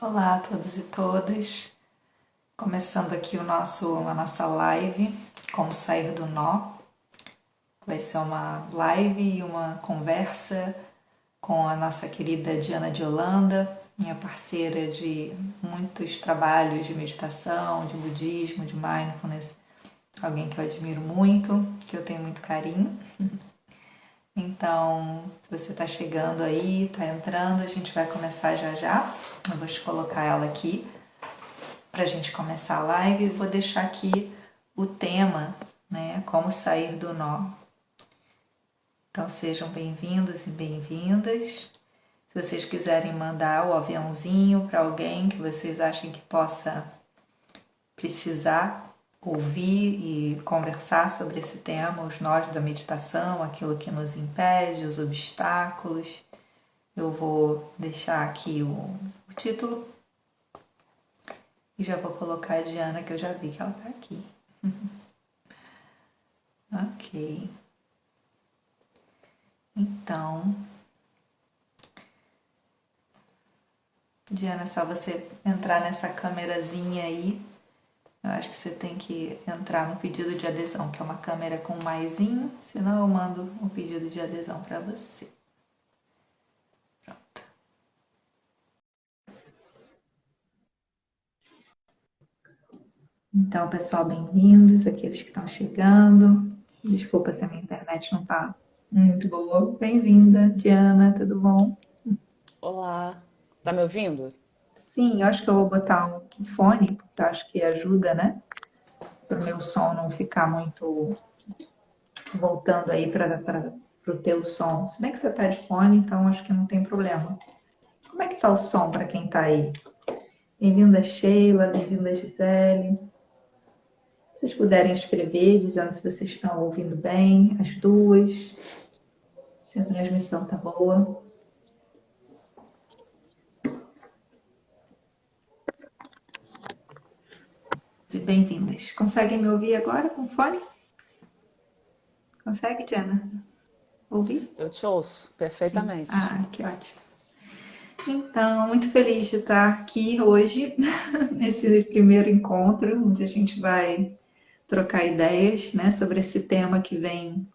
Olá a todos e todas, começando aqui a nossa live, Como Sair do Nó. Vai ser uma live e uma conversa com a nossa querida Diana de Holanda, minha parceira de muitos trabalhos de meditação, de budismo, de mindfulness, alguém que eu admiro muito, que eu tenho muito carinho. Então, se você está chegando aí, está entrando, a gente vai começar já já. Eu vou te colocar ela aqui para a gente começar a live. Vou deixar aqui o tema, né? Como sair do nó. Então sejam bem-vindos e bem-vindas. Se vocês quiserem mandar o aviãozinho para alguém que vocês achem que possa precisar ouvir e conversar sobre esse tema, os nós da meditação, aquilo que nos impede, os obstáculos. Eu vou deixar aqui o título e já vou colocar a Diana, que eu já vi que ela está aqui. Ok. Então, Diana, é só você entrar nessa câmerazinha aí. Eu acho que você tem que entrar no pedido de adesão, que é uma câmera com maisinho, senão eu mando um pedido de adesão para você. Pronto. Então, pessoal, bem-vindos, aqueles que estão chegando. Desculpa se a minha internet não está muito boa. Bem-vinda, Diana, tudo bom? Olá, tá me ouvindo? Sim, eu acho que eu vou botar um fone, porque eu acho que ajuda, né? Para o meu som não ficar muito voltando aí para o teu som. Se bem que você tá de fone, então acho que não tem problema. Como é que tá o som para quem tá aí? Bem-vinda Sheila, bem-vinda Gisele. Se vocês puderem escrever dizendo se vocês estão ouvindo bem, as duas, se a transmissão tá boa. E bem-vindas. Conseguem me ouvir agora com fone? Consegue, Diana? Ouvir? Eu te ouço Sim. perfeitamente. Ah, que ótimo. Então, muito feliz de estar aqui hoje, nesse primeiro encontro, onde a gente vai trocar ideias, né, sobre esse tema que vem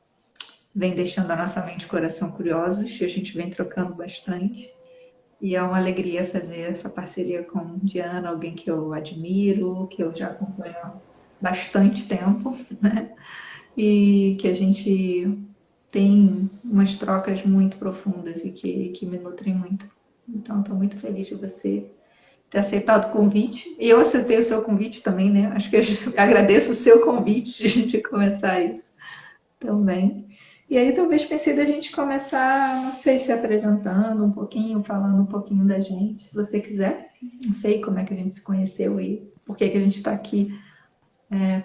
deixando a nossa mente e coração curiosos, e a gente vem trocando bastante. E é uma alegria fazer essa parceria com Diana, alguém que eu admiro, que eu já acompanho há bastante tempo, né? E que a gente tem umas trocas muito profundas e que me nutrem muito. Então, estou muito feliz de você ter aceitado o convite. E eu aceitei o seu convite também, né? Acho que eu agradeço o seu convite de começar isso também. E aí talvez pensei da gente começar, não sei, se apresentando um pouquinho, falando um pouquinho da gente, se você quiser. Não sei como é que a gente se conheceu e por que a gente está aqui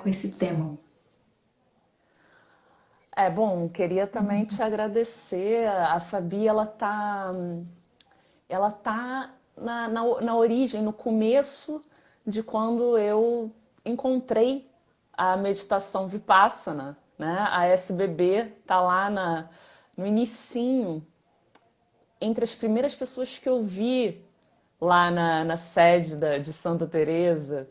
com esse tema. Bom, queria também te agradecer. A Fabi, ela tá na origem, no começo de quando eu encontrei a meditação Vipassana, né? A SBB tá lá no inicinho, entre as primeiras pessoas que eu vi lá na sede de Santa Teresa.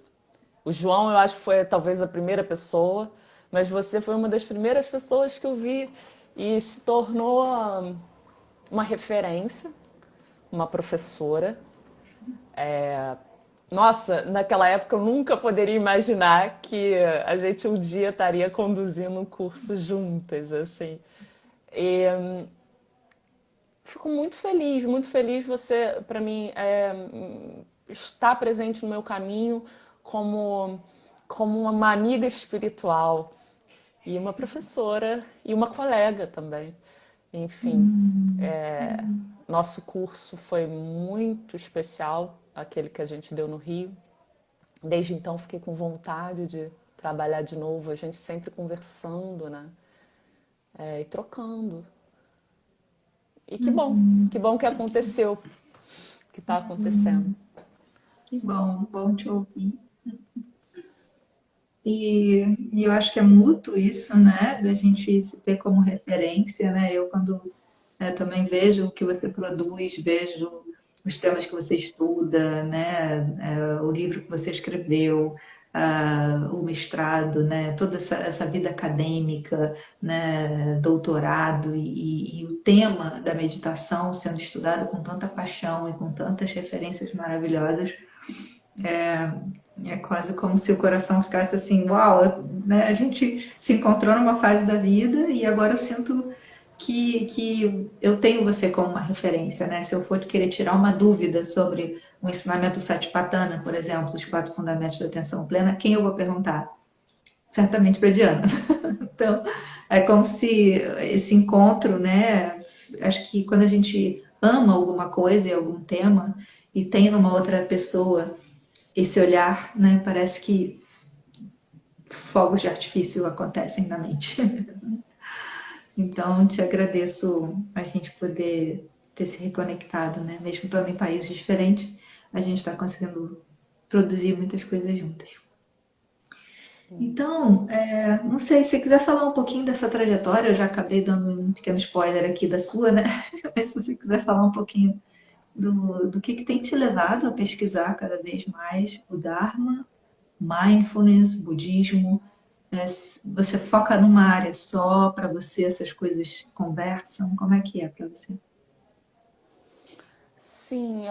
O João, eu acho que foi talvez a primeira pessoa, mas você foi uma das primeiras pessoas que eu vi e se tornou uma referência, uma professora. Nossa, naquela época eu nunca poderia imaginar que a gente um dia estaria conduzindo um curso juntas, assim. E fico muito feliz você, para mim, estar presente no meu caminho como uma amiga espiritual e uma professora e uma colega também. Enfim, nosso curso foi muito especial, aquele que a gente deu no Rio. Desde então fiquei com vontade de trabalhar de novo, a gente sempre conversando, né? E trocando. E que bom que aconteceu, que está acontecendo. Que bom, bom te ouvir. E eu acho que é mútuo isso, né? Da gente se ter como referência, né? Eu, quando também vejo o que você produz, vejo os temas que você estuda, né? O livro que você escreveu, o mestrado, né? Toda essa vida acadêmica, né? Doutorado e o tema da meditação sendo estudado com tanta paixão e com tantas referências maravilhosas, é quase como se o coração ficasse assim, uau, né? A gente se encontrou numa fase da vida e agora eu sinto que eu tenho você como uma referência, né? Se eu for querer tirar uma dúvida sobre o ensinamento Satipatthana, por exemplo, os 4 fundamentos da atenção plena, quem eu vou perguntar? Certamente para a Diana. Então, é como se esse encontro, né? Acho que quando a gente ama alguma coisa e algum tema e tem numa outra pessoa esse olhar, né? Parece que fogos de artifício acontecem na mente. Então, te agradeço a gente poder ter se reconectado, né? Mesmo estando em países diferentes, a gente está conseguindo produzir muitas coisas juntas. Então, não sei, se você quiser falar um pouquinho dessa trajetória, eu já acabei dando um pequeno spoiler aqui da sua, né? Mas se você quiser falar um pouquinho do que tem te levado a pesquisar cada vez mais o Dharma, mindfulness, budismo, você foca numa área só, para você essas coisas conversam? Como é que é para você? Sim,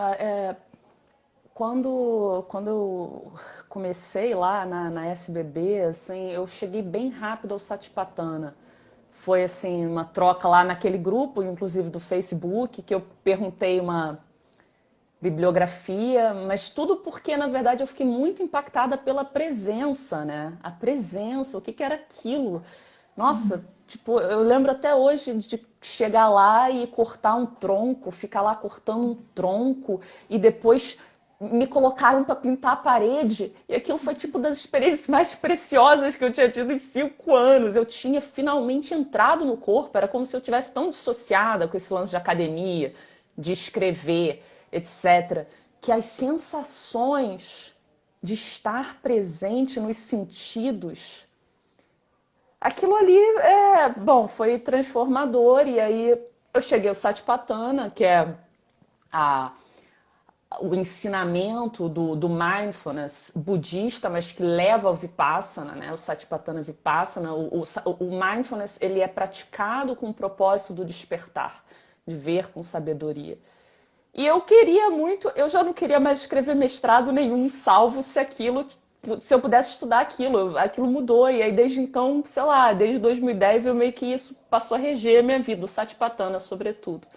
quando eu comecei lá na SBB, assim, eu cheguei bem rápido ao Satipatthana. Foi assim uma troca lá naquele grupo, inclusive do Facebook, que eu perguntei uma bibliografia, mas tudo porque, na verdade, eu fiquei muito impactada pela presença, né? A presença, o que que era aquilo? Nossa, tipo, eu lembro até hoje de chegar lá e cortar um tronco, ficar lá cortando um tronco e depois me colocaram para pintar a parede. E aquilo foi tipo das experiências mais preciosas que eu tinha tido em 5 anos. Eu tinha finalmente entrado no corpo, era como se eu tivesse tão dissociada com esse lance de academia, de escrever, etc., que as sensações de estar presente nos sentidos, aquilo ali bom, foi transformador. E aí eu cheguei ao Satipatthana, que é a, o ensinamento do mindfulness budista, mas que leva ao Vipassana, né? O Satipatthana Vipassana. O mindfulness, ele é praticado com o propósito do despertar, de ver com sabedoria. E eu queria muito, eu já não queria mais escrever mestrado nenhum, salvo se eu pudesse estudar aquilo mudou. E aí desde então, sei lá, desde 2010 eu meio que isso passou a reger a minha vida, o Satipatthana sobretudo.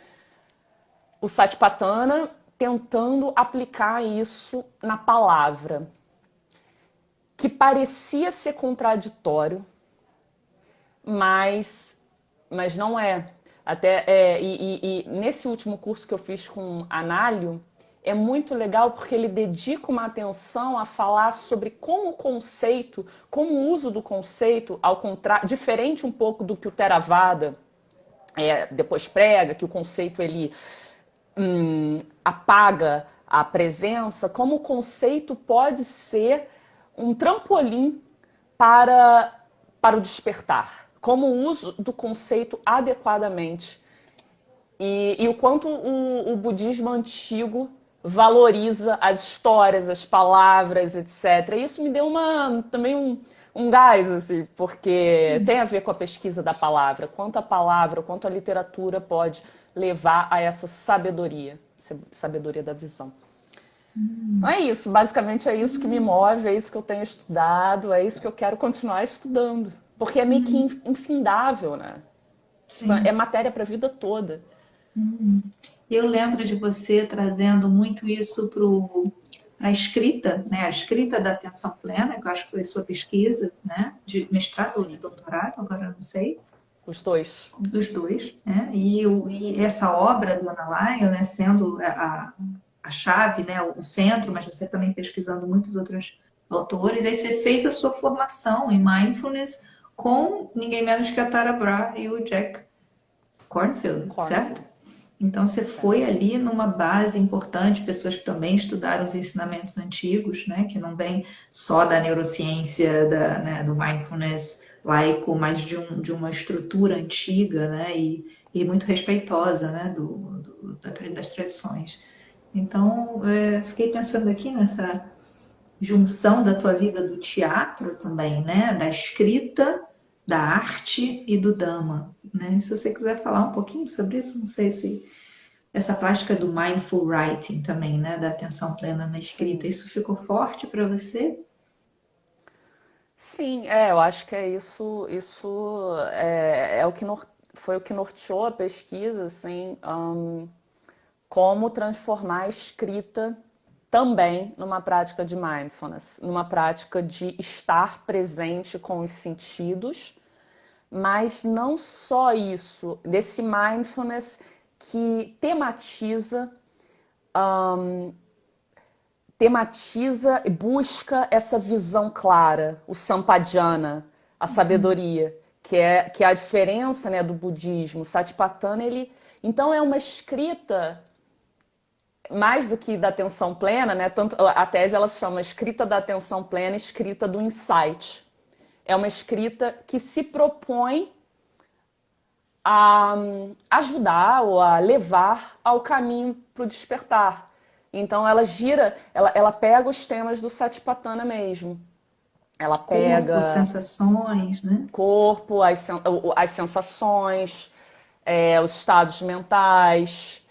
O Satipatthana tentando aplicar isso na palavra, que parecia ser contraditório, mas não é. E nesse último curso que eu fiz com Análio, é muito legal porque ele dedica uma atenção a falar sobre como o conceito, como o uso do conceito, ao contrário, diferente um pouco do que o Theravada depois prega, que o conceito ele apaga a presença, como o conceito pode ser um trampolim para o despertar, como o uso do conceito adequadamente. E o quanto o budismo antigo valoriza as histórias, as palavras, etc. E isso me deu também um gás, assim, porque tem a ver com a pesquisa da palavra, quanto a literatura pode levar a essa sabedoria da visão. Então é isso, basicamente é isso que me move, é isso que eu tenho estudado, é isso que eu quero continuar estudando. Porque é meio que infindável, né? É Sim. matéria para a vida toda. Eu lembro de você trazendo muito isso para a escrita, né? A escrita da atenção plena, que eu acho que foi sua pesquisa, né? De mestrado ou de Sim, doutorado, agora eu não sei, os dois. dos dois, né? E essa obra do Ana Lyon, né? Sendo a chave, né? O centro, mas você também pesquisando muitos outros autores. Aí você fez a sua formação em mindfulness com ninguém menos que a Tara Brach e o Jack Kornfield, certo? Cornfield. Então você Certo. foi ali numa base importante, pessoas que também estudaram os ensinamentos antigos, né, que não vem só da neurociência, né, do mindfulness laico, mas de uma estrutura antiga, né, e muito respeitosa, né, das tradições. Então, fiquei pensando aqui nessa junção da tua vida do teatro também, né? Da escrita, da arte e do Dhamma, né? Se você quiser falar um pouquinho sobre isso, não sei se essa prática do mindful writing também, né? Da atenção plena na escrita, Sim. isso ficou forte para você? Sim, eu acho que é isso. Isso é o que foi o que norteou a pesquisa, assim, como transformar a escrita também numa prática de mindfulness, numa prática de estar presente com os sentidos, mas não só isso, desse mindfulness que tematiza e busca essa visão clara, o Sampadjana, a sabedoria, que é a diferença, né, do budismo. O Satipatthana, ele então é uma escrita mais do que da atenção plena, né? Tanto a tese ela se chama escrita da atenção plena, escrita do insight. É uma escrita que se propõe a ajudar ou a levar ao caminho para o despertar. Então ela gira, ela pega os temas do Satipatthana mesmo. Ela Corpo, pega sensações, né? corpo, as sensações, os estados mentais,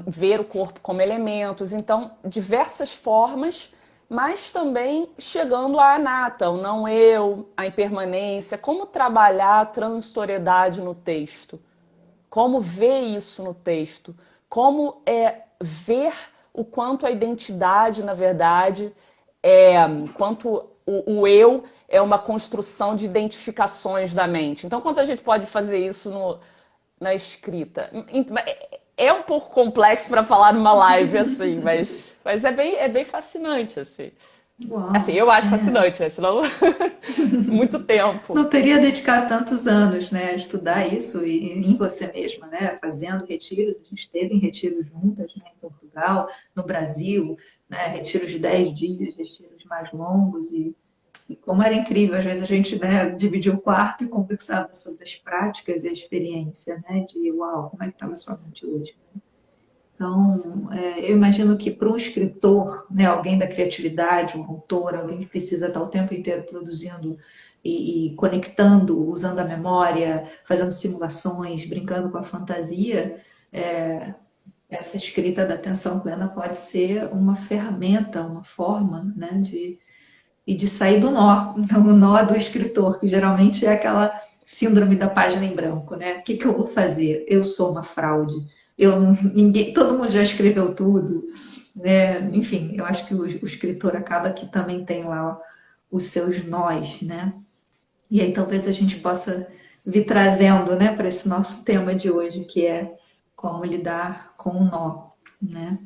ver o corpo como elementos. Então, diversas formas, mas também chegando à anatta, o não eu, a impermanência, como trabalhar a transitoriedade no texto, como ver isso no texto, como ver o quanto a identidade, na verdade, quanto o eu é uma construção de identificações da mente. Então, quanto a gente pode fazer isso na escrita? É um pouco complexo para falar numa live assim, mas é bem fascinante assim. Assim, Uau! eu acho fascinante, né? Senão muito tempo. Não teria dedicado tantos anos, né, a estudar isso e em você mesma, né, fazendo retiros. A gente teve em retiros juntas, né, em Portugal, no Brasil, né, retiros de 10 dias, retiros mais longos e como era incrível. Às vezes a gente, né, dividia o quarto e conversava sobre as práticas e a experiência, né, de uau, como é que estava a sua mente hoje? Então, eu imagino que para um escritor, né, alguém da criatividade, um autor, alguém que precisa estar o tempo inteiro produzindo e conectando, usando a memória, fazendo simulações, brincando com a fantasia, essa escrita da atenção plena pode ser uma ferramenta, uma forma, né, de sair do nó, então, o nó do escritor, que geralmente é aquela síndrome da página em branco, né? O que que eu vou fazer? Eu sou uma fraude. Ninguém, todo mundo já escreveu tudo, né? Enfim, eu acho que o escritor acaba que também tem lá os seus nós, né? E aí talvez a gente possa vir trazendo, né, para esse nosso tema de hoje, que é como lidar com o nó, né?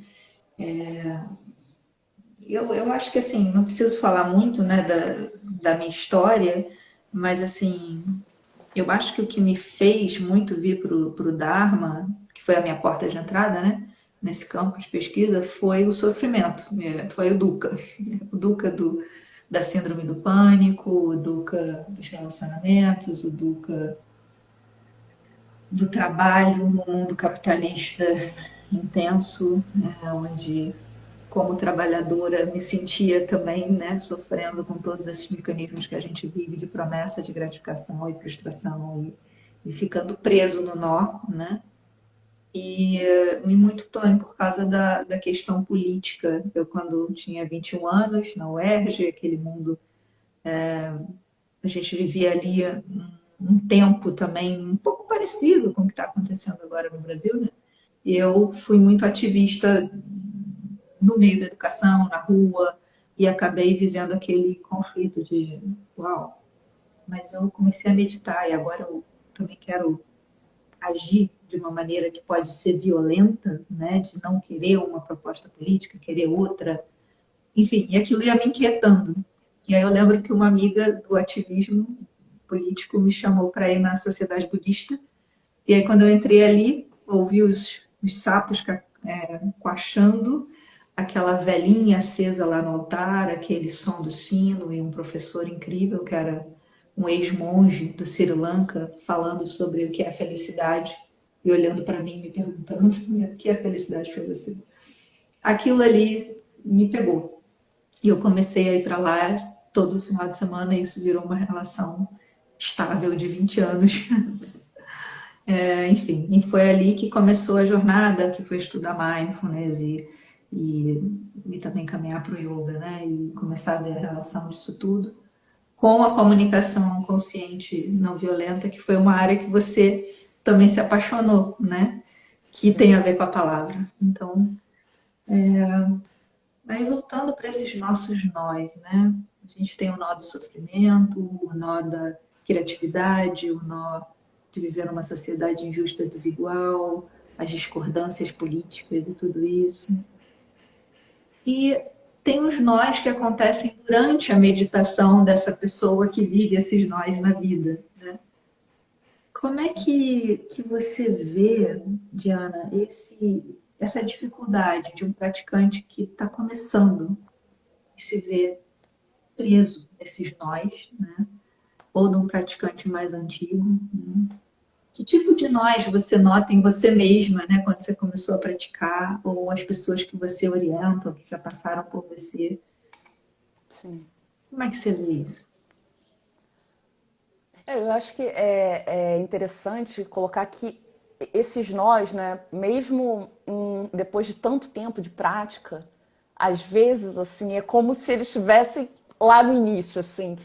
Eu acho que assim, não preciso falar muito, né, da minha história, mas assim, eu acho que o que me fez muito vir para o Dharma, que foi a minha porta de entrada, né, nesse campo de pesquisa, foi o sofrimento, foi o Dukkha. O Dukkha da síndrome do pânico, o Dukkha dos relacionamentos, o Dukkha do trabalho no mundo capitalista intenso, né, onde como trabalhadora, me sentia também, né, sofrendo com todos esses mecanismos que a gente vive de promessa de gratificação e frustração e ficando preso no nó, né? E muito também por causa da questão política. Eu, quando tinha 21 anos, na UERJ, aquele mundo, a gente vivia ali um tempo também um pouco parecido com o que está acontecendo agora no Brasil, né? E eu fui muito ativista no meio da educação, na rua, e acabei vivendo aquele conflito de, uau, mas eu comecei a meditar e agora eu também quero agir de uma maneira que pode ser violenta, né, de não querer uma proposta política, querer outra, enfim, e aquilo ia me inquietando. E aí eu lembro que uma amiga do ativismo político me chamou para ir na sociedade budista, e aí quando eu entrei ali, ouvi os sapos coachando, aquela velhinha acesa lá no altar, aquele som do sino e um professor incrível que era um ex-monge do Sri Lanka falando sobre o que é felicidade e olhando para mim me perguntando o que é felicidade para você. aquilo ali me pegou. E eu comecei a ir para lá todo final de semana e isso virou uma relação estável de 20 anos. Enfim, e foi ali que começou a jornada, que foi estudar mindfulness e também caminhar para o yoga, né? E começar a ver a relação disso tudo com a comunicação consciente não violenta, que foi uma área que você também se apaixonou, né? Que Sim. tem a ver com a palavra. Então, aí voltando para esses nossos nós, né? A gente tem o nó do sofrimento, o nó da criatividade, o nó de viver numa sociedade injusta, desigual, as discordâncias políticas e tudo isso. E tem os nós que acontecem durante a meditação dessa pessoa que vive esses nós na vida, né? Como é que você vê, Diana, essa dificuldade de um praticante que está começando e se vê preso nesses nós, né? Ou de um praticante mais antigo, né? Que tipo de nós você nota em você mesma, né, quando você começou a praticar, ou as pessoas que você orienta, ou que já passaram por você? Sim. Como é que você vê isso? Eu acho que é interessante colocar que esses nós, né, mesmo depois de tanto tempo de prática, às vezes, assim, é como se eles estivessem lá no início, assim.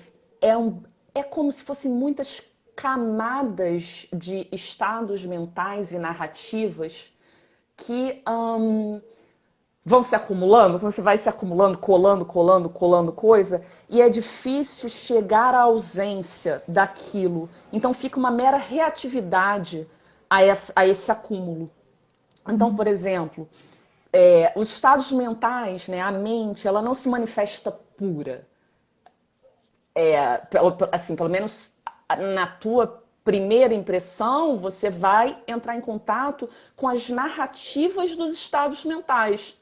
É como se fossem muitas camadas de estados mentais e narrativas que vão se acumulando, você vai se acumulando, colando, colando, colando coisa, e é difícil chegar à ausência daquilo. Então fica uma mera reatividade a esse acúmulo. Então, por exemplo, os estados mentais, né, a mente, ela não se manifesta pura. Assim, pelo menos na tua primeira impressão, você vai entrar em contato com as narrativas dos estados mentais.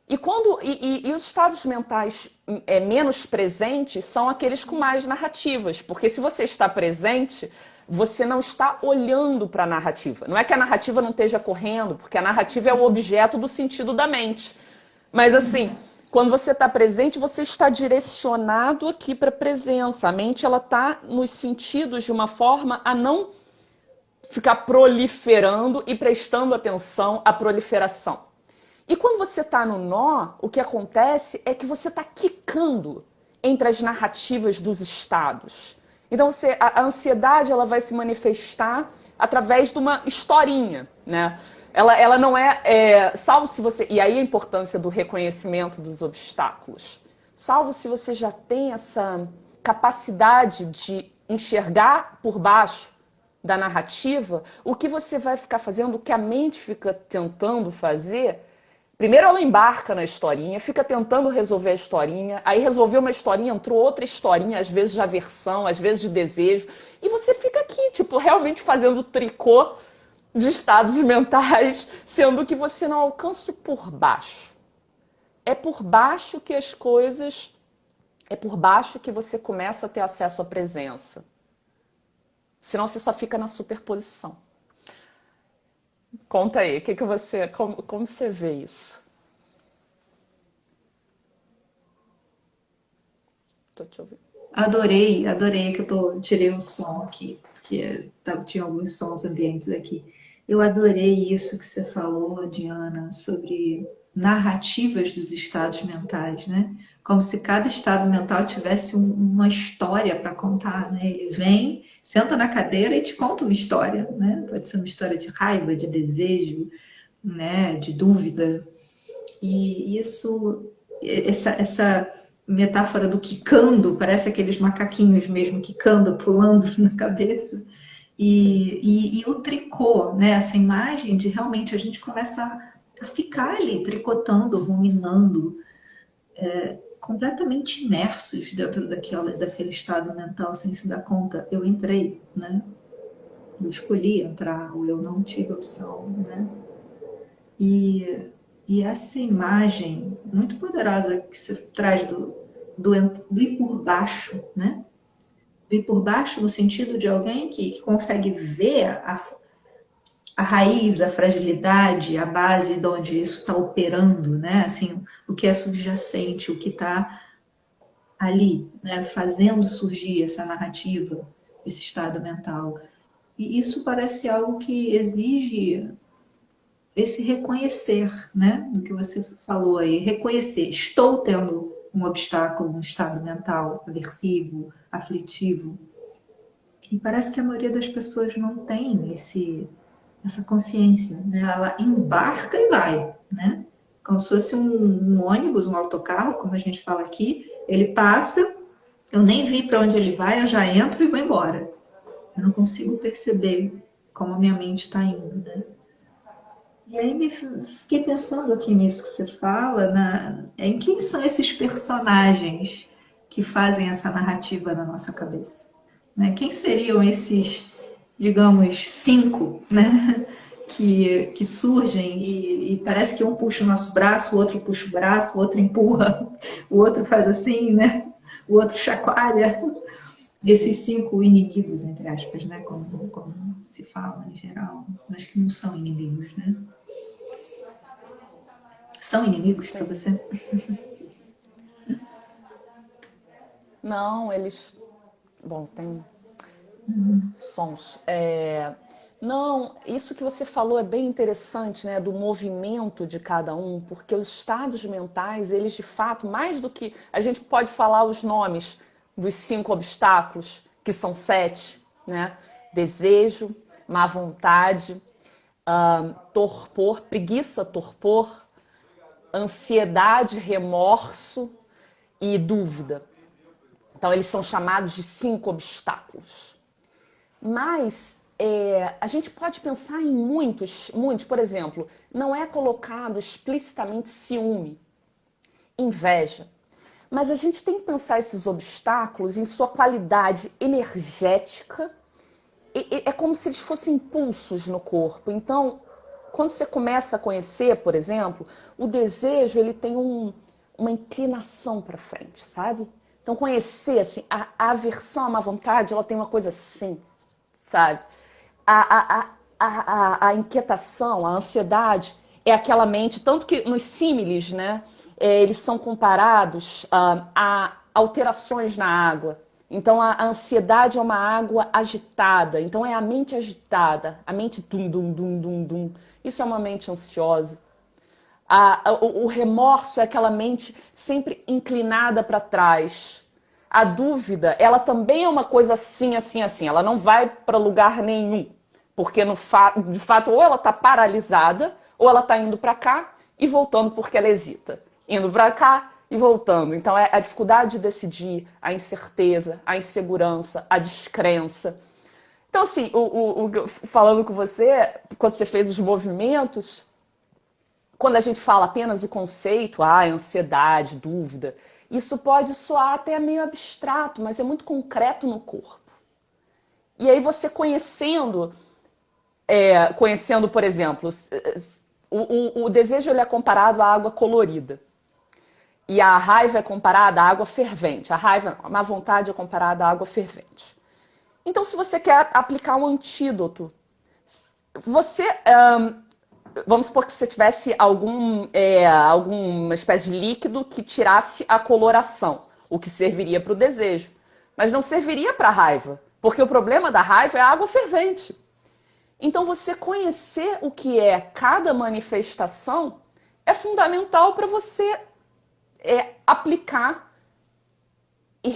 E os estados mentais menos presentes são aqueles com mais narrativas, porque se você está presente, você não está olhando para a narrativa. Não é que a narrativa não esteja correndo, porque a narrativa é o objeto do sentido da mente. Mas assim, quando você está presente, você está direcionado aqui para a presença. A mente ela está nos sentidos de uma forma a não ficar proliferando e prestando atenção à proliferação. E quando você está no nó, o que acontece é que você está quicando entre as narrativas dos estados. Então a ansiedade ela vai se manifestar através de uma historinha, né? Ela não salvo se você... E aí a importância do reconhecimento dos obstáculos. Salvo se você já tem essa capacidade de enxergar por baixo da narrativa, o que você vai ficar fazendo, o que a mente fica tentando fazer. Primeiro ela embarca na historinha, fica tentando resolver a historinha, aí resolveu uma historinha, entrou outra historinha, às vezes de aversão, às vezes de desejo, e você fica aqui, tipo, realmente fazendo tricô de estados mentais, sendo que você não alcança por baixo. É por baixo que as coisas... É por baixo que você começa a ter acesso à presença. Senão você só fica na superposição. Conta aí, como você vê isso? Tô te ouvindo. Adorei que tirei um som aqui, porque tinha alguns sons ambientes aqui. Eu adorei isso que você falou, Diana, sobre narrativas dos estados mentais, né? Como se cada estado mental tivesse uma história para contar, né? Ele vem, senta na cadeira e te conta uma história, né? Pode ser uma história de raiva, de desejo, né? De dúvida. E essa metáfora do quicando, parece aqueles macaquinhos mesmo quicando, pulando na cabeça. Sim. E o tricô, né? Essa imagem de realmente a gente começa a ficar ali tricotando, ruminando, completamente imersos dentro daquele estado mental sem se dar conta. Eu entrei, né? Eu escolhi entrar, ou eu não tive opção, né? E, e essa imagem muito poderosa que você traz do ir por baixo, né? Do ir por baixo no sentido de alguém que consegue ver a raiz, a fragilidade, a base de onde isso está operando, né? Assim, o que é subjacente, o que está ali, né? Fazendo surgir essa narrativa, esse estado mental. E isso parece algo que exige esse reconhecer, né? Do que você falou aí, reconhecer. Estou tendo um obstáculo, um estado mental aversivo, aflitivo. E parece que a maioria das pessoas não tem essa consciência, né? Ela embarca e vai, né? Como se fosse um ônibus, um autocarro, como a gente fala aqui. Ele passa, eu nem vi para onde ele vai, eu já entro e vou embora. Eu não consigo perceber como a minha mente está indo, né? E aí fiquei pensando aqui nisso que você fala, em quem são esses personagens que fazem essa narrativa na nossa cabeça, né? Quem seriam esses, digamos, cinco, né? Que surgem e parece que um puxa o nosso braço, o outro puxa o braço, o outro empurra, o outro faz assim, né? O outro chacoalha. Esses cinco inimigos, entre aspas, né? Como se fala em geral, mas que não são inimigos, né? São inimigos para Sim. você? Não, eles. Bom, tem sons. Não, isso que você falou é bem interessante, né, do movimento de cada um, porque os estados mentais, eles de fato, mais do que a gente pode falar os nomes dos 5 obstáculos, que são 7, né? Desejo, má vontade, torpor, preguiça, torpor, ansiedade, remorso e dúvida. Então, eles são chamados de 5 obstáculos. Mas a gente pode pensar em muitos, por exemplo, não é colocado explicitamente ciúme, inveja, mas a gente tem que pensar esses obstáculos em sua qualidade energética, é como se eles fossem impulsos no corpo. Então, quando você começa a conhecer, por exemplo, o desejo ele tem uma inclinação para frente, sabe? Então, conhecer assim, a aversão, a má vontade, ela tem uma coisa assim, sabe? A inquietação, a ansiedade é aquela mente, tanto que nos símiles, né, eles são comparados a alterações na água. Então a ansiedade é uma água agitada, então é a mente agitada, a mente dum, dum, dum, dum, dum. Isso é uma mente ansiosa. O remorso é aquela mente sempre inclinada para trás. A dúvida, ela também é uma coisa assim, assim, assim. Ela não vai para lugar nenhum. Porque, de fato, ou ela está paralisada, ou ela está indo para cá e voltando porque ela hesita. Indo para cá e voltando. Então, é a dificuldade de decidir, a incerteza, a insegurança, a descrença. Então, assim, falando com você, quando você fez os movimentos, quando a gente fala apenas o conceito, ansiedade, dúvida, isso pode soar até meio abstrato, mas é muito concreto no corpo. E aí você conhecendo, por exemplo, o desejo ele é comparado à água colorida. E a raiva é comparada à água fervente. A má vontade é comparada à água fervente. Então, se você quer aplicar um antídoto, você... vamos supor que você tivesse alguma espécie de líquido que tirasse a coloração, o que serviria para o desejo, mas não serviria para a raiva, porque o problema da raiva é a água fervente. Então, você conhecer o que é cada manifestação é fundamental para você aplicar e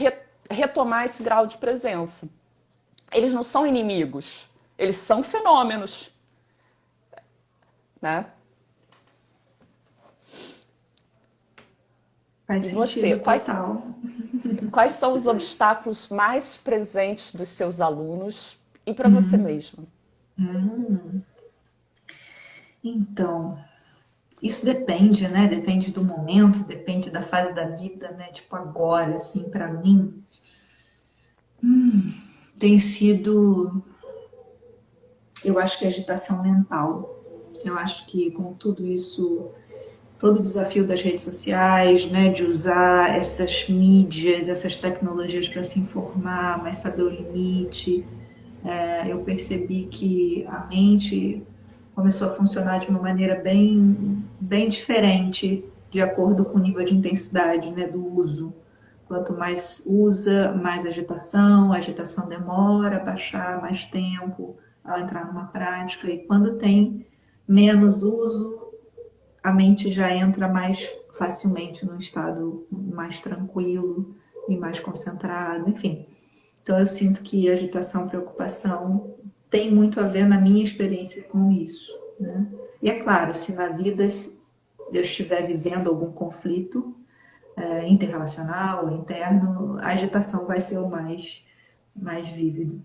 retomar esse grau de presença. Eles não são inimigos, eles são fenômenos. Né? Faz sentido total. Quais são os obstáculos mais presentes dos seus alunos e para você mesma? Então, isso depende, né? Depende do momento, depende da fase da vida, né? Tipo agora, assim, para mim, tem sido, eu acho que agitação mental. Eu acho que com tudo isso, todo o desafio das redes sociais, né, de usar essas mídias, essas tecnologias para se informar, mas saber o limite, eu percebi que a mente começou a funcionar de uma maneira bem diferente, de acordo com o nível de intensidade, né, do uso. Quanto mais usa, mais agitação, a agitação demora a baixar mais tempo ao entrar numa prática, e quando tem menos uso, a mente já entra mais facilmente num estado mais tranquilo e mais concentrado, enfim. Então eu sinto que agitação, preocupação tem muito a ver na minha experiência com isso, né? E é claro, se na vida eu estiver vivendo algum conflito interrelacional, interno, a agitação vai ser o mais vívido.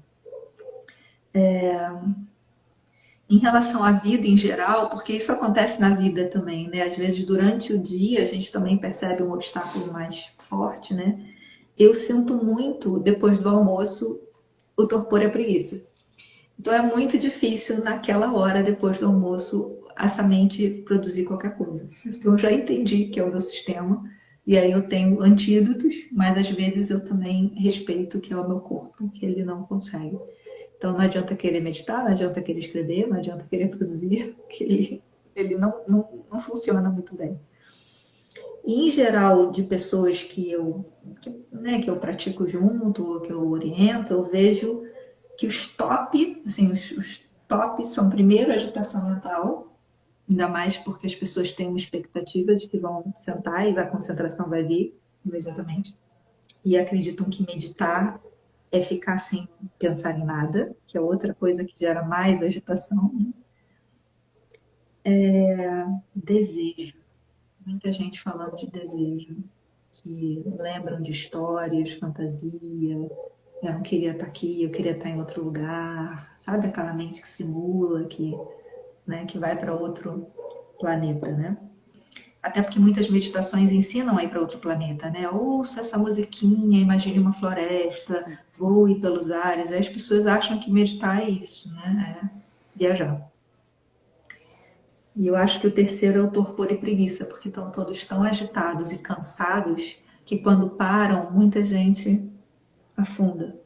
Em relação à vida em geral, porque isso acontece na vida também, né? Às vezes durante o dia a gente também percebe um obstáculo mais forte, né? Eu sinto muito, depois do almoço, o torpor e a preguiça. Então é muito difícil naquela hora, depois do almoço, essa mente produzir qualquer coisa. Então eu já entendi que é o meu sistema, e aí eu tenho antídotos, mas às vezes eu também respeito que é o meu corpo, que ele não consegue. Então não adianta querer meditar, não adianta querer escrever, não adianta querer produzir, que ele não funciona muito bem. E, em geral, de pessoas que eu pratico junto, que eu oriento, eu vejo que os top, assim, os top são primeiro a agitação mental, ainda mais porque as pessoas têm uma expectativa de que vão sentar e a concentração vai vir imediatamente. E acreditam que meditar é ficar sem pensar em nada, que é outra coisa que gera mais agitação, né? Desejo. Muita gente falando de desejo, que lembram de histórias, fantasia. Eu não queria estar aqui, eu queria estar em outro lugar. Sabe aquela mente que simula, que vai para outro planeta, né? Até porque muitas meditações ensinam a ir para outro planeta, né? Ouça essa musiquinha, imagine uma floresta, voe pelos ares. Aí as pessoas acham que meditar é isso, né? É viajar. E eu acho que o terceiro é o torpor e preguiça, porque estão todos tão agitados e cansados que quando param, muita gente afunda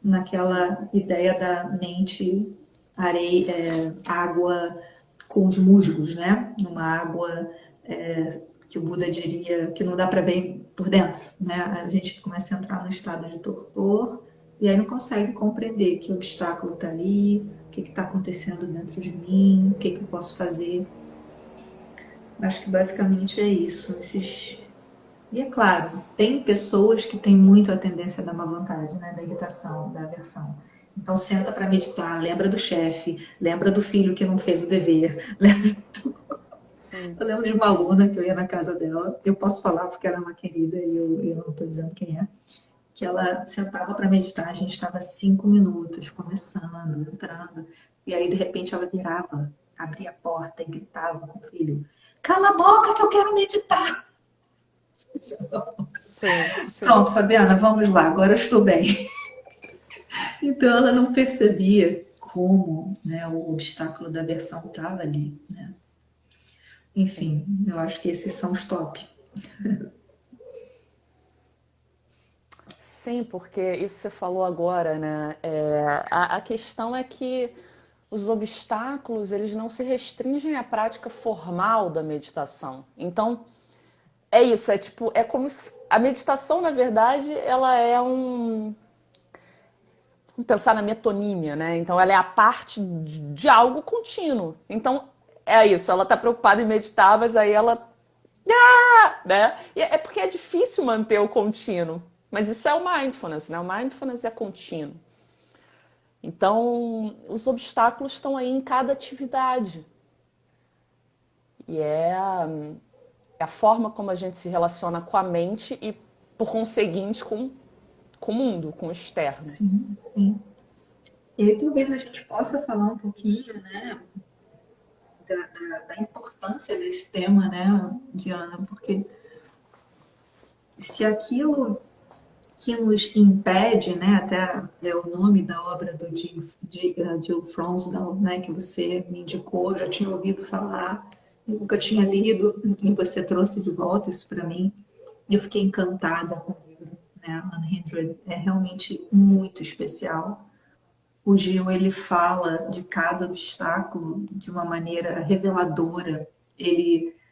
naquela ideia da mente, areia, água com os musgos, né? Numa água que o Buda diria que não dá para ver por dentro, né? A gente começa a entrar no estado de torpor e aí não consegue compreender que obstáculo está ali, o que está acontecendo dentro de mim, o que eu posso fazer. Acho que basicamente é isso. E é claro, tem pessoas que têm muito a tendência da má vontade, né? Da irritação, da aversão. Então senta para meditar, lembra do chefe, lembra do filho que não fez o dever. Sim. Eu lembro de uma aluna que eu ia na casa dela, eu posso falar porque ela é uma querida e eu não estou dizendo quem é, que ela sentava para meditar, a gente estava 5 minutos começando, entrando, e aí de repente ela virava, abria a porta e gritava com o filho: Cala a boca que eu quero meditar! Sim, sim. Pronto, Fabiana, vamos lá, agora eu estou bem. Então ela não percebia como, né, o obstáculo da aversão estava ali, né? Sim. Enfim, eu acho que esses são os top. Sim, porque isso você falou agora, né? A questão é que os obstáculos, eles não se restringem à prática formal da meditação. Então, é isso, é tipo, é como se a meditação, na verdade, ela é vamos pensar na metonímia, né? Então, ela é a parte de algo contínuo. Então, é isso, ela está preocupada em meditar, mas aí ela né? E é porque é difícil manter o contínuo. Mas isso é o mindfulness, né? O mindfulness é contínuo. Então, os obstáculos estão aí em cada atividade. E é a forma como a gente se relaciona com a mente e, por conseguinte, com o mundo, com o externo. Sim, sim. E aí talvez a gente possa falar um pouquinho, né, da importância desse tema, né, Diana, porque se aquilo que nos impede, né, até é o nome da obra do Jill Fronsdal, né, que você me indicou, eu já tinha ouvido falar, eu nunca tinha lido, e você trouxe de volta isso para mim, e eu fiquei encantada com o livro, né, 100, é realmente muito especial, O Gil, ele fala de cada obstáculo de uma maneira reveladora.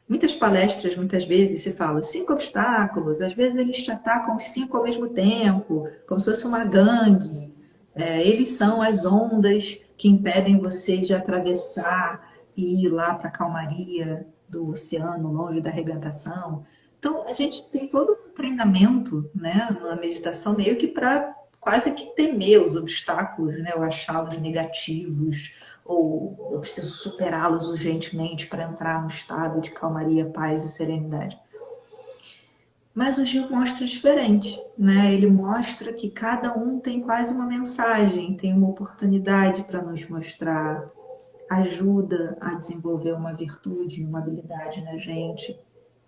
Muitas palestras, muitas vezes, se fala 5 obstáculos, às vezes eles te atacam os 5 ao mesmo tempo, como se fosse uma gangue. Eles são as ondas que impedem você de atravessar e ir lá para a calmaria do oceano, longe da arrebentação. Então, a gente tem todo um treinamento, né, na meditação, meio que para quase que temer os obstáculos, né, ou achá-los negativos, ou eu preciso superá-los urgentemente para entrar no estado de calmaria, paz e serenidade. Mas o Gil mostra diferente, né? Ele mostra que cada um tem quase uma mensagem, tem uma oportunidade para nos mostrar, ajuda a desenvolver uma virtude, uma habilidade na gente.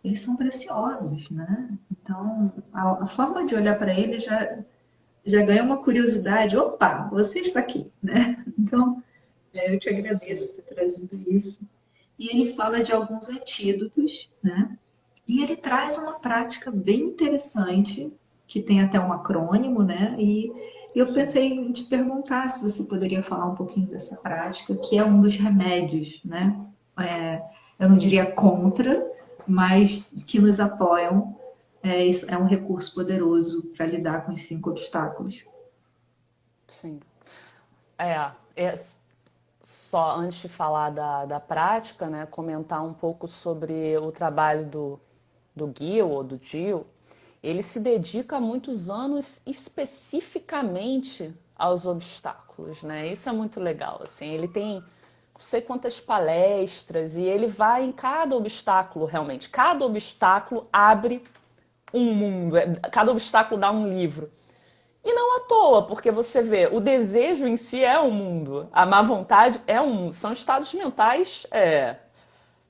Eles são preciosos, né? Então, a forma de olhar para ele já ganha uma curiosidade. Opa, você está aqui, né? Então, eu te agradeço por ter trazido isso. E ele fala de alguns antídotos, né? E ele traz uma prática bem interessante, que tem até um acrônimo, né? E eu pensei em te perguntar se você poderia falar um pouquinho dessa prática, que é um dos remédios, né? Eu não diria contra, mas que nos apoiam. É um recurso poderoso para lidar com os 5 obstáculos. Sim. É só antes de falar da prática, né, comentar um pouco sobre o trabalho do Gil ou do Gil. Ele se dedica há muitos anos especificamente aos obstáculos, né? Isso é muito legal, assim. Ele tem não sei quantas palestras e ele vai em cada obstáculo, realmente. Cada obstáculo abre um mundo, cada obstáculo dá um livro. E não à toa, porque você vê, o desejo em si é um mundo, a má vontade é um mundo, são estados mentais,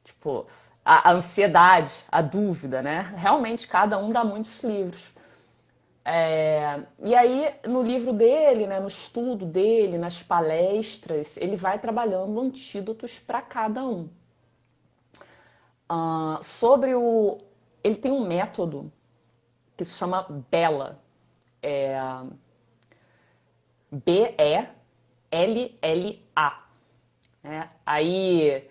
tipo, a ansiedade, a dúvida, né? Realmente, cada um dá muitos livros. E aí, no livro dele, né, no estudo dele, nas palestras, ele vai trabalhando antídotos para cada um. Sobre o. Ele tem um método que se chama Bella. Bella. Aí,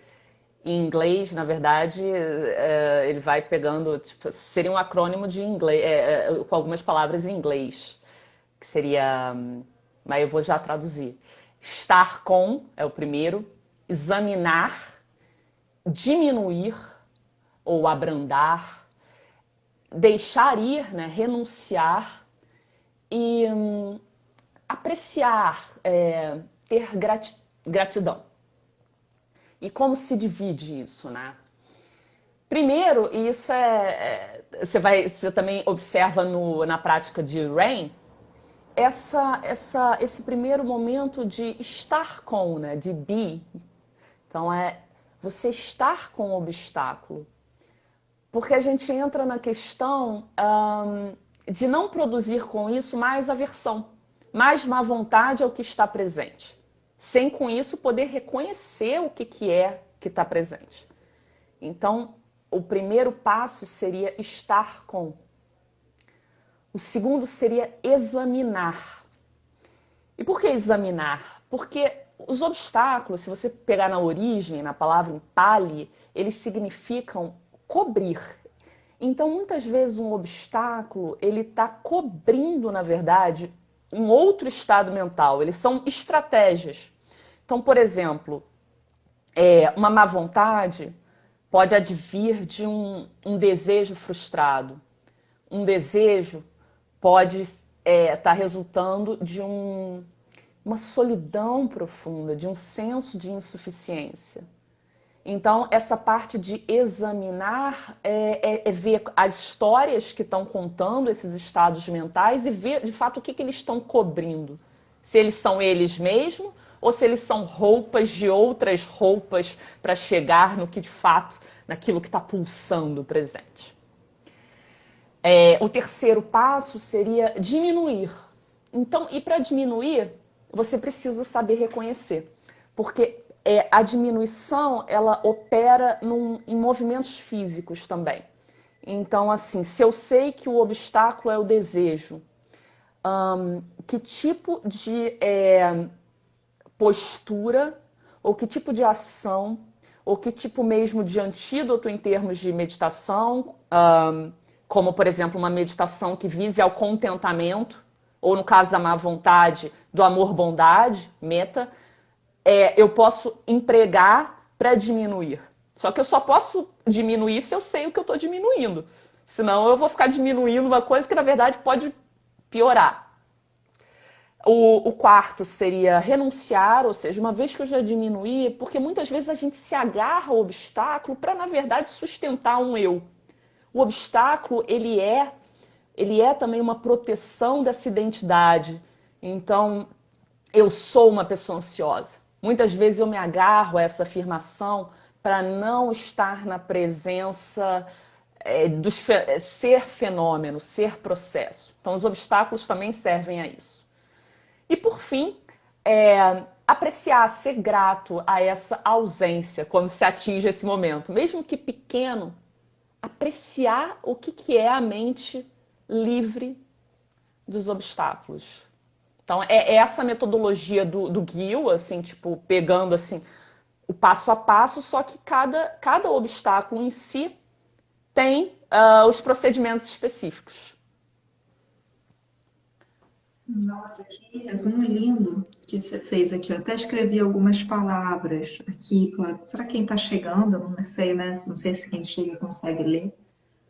em inglês, na verdade, ele vai pegando, tipo, seria um acrônimo de inglês, com algumas palavras em inglês, que seria, mas eu vou já traduzir. Estar com é o primeiro, examinar, diminuir ou abrandar, deixar ir, né, renunciar e apreciar, ter gratidão. E como se divide isso, né? Primeiro, e isso você também observa na prática de Rain, esse primeiro momento de estar com, né? De be. Então você estar com o obstáculo. Porque a gente entra na questão de não produzir com isso mais aversão, mais má vontade ao que está presente. Sem com isso poder reconhecer o que é que está presente. Então, o primeiro passo seria estar com. O segundo seria examinar. E por que examinar? Porque os obstáculos, se você pegar na origem, na palavra em Pali, eles significam cobrir. Então, muitas vezes um obstáculo, ele está cobrindo, na verdade, um outro estado mental. Eles são estratégias. Então, por exemplo, uma má vontade pode advir de um desejo frustrado. Um desejo pode estar resultando de uma solidão profunda, de um senso de insuficiência. Então, essa parte de examinar ver as histórias que estão contando esses estados mentais e ver, de fato, o que eles estão cobrindo. Se eles são eles mesmos ou se eles são roupas de outras roupas para chegar no que, de fato, naquilo que está pulsando presente. O terceiro passo seria diminuir. Então, e para diminuir, você precisa saber reconhecer. Porque a diminuição, ela opera em movimentos físicos também. Então, assim, se eu sei que o obstáculo é o desejo, que tipo de postura, ou que tipo de ação, ou que tipo mesmo de antídoto em termos de meditação, como, por exemplo, uma meditação que vise ao contentamento, ou no caso da má vontade, do amor-bondade, meta, eu posso empregar para diminuir. Só que eu só posso diminuir se eu sei o que eu estou diminuindo. Senão eu vou ficar diminuindo uma coisa que, na verdade, pode piorar. O quarto seria renunciar, ou seja, uma vez que eu já diminuí, porque muitas vezes a gente se agarra ao obstáculo para, na verdade, sustentar um eu. O obstáculo, ele é também uma proteção dessa identidade. Então, eu sou uma pessoa ansiosa. Muitas vezes eu me agarro a essa afirmação para não estar na presença ser fenômeno, ser processo. Então, os obstáculos também servem a isso. E, por fim, apreciar, ser grato a essa ausência quando se atinge esse momento. Mesmo que pequeno, apreciar o que é a mente livre dos obstáculos. Então, é essa metodologia do Gil, assim, tipo, pegando assim, o passo a passo, só que cada obstáculo em si tem os procedimentos específicos. Nossa, que resumo lindo que você fez aqui. Eu até escrevi algumas palavras aqui para quem está chegando, eu não sei, né? Não sei se quem chega consegue ler.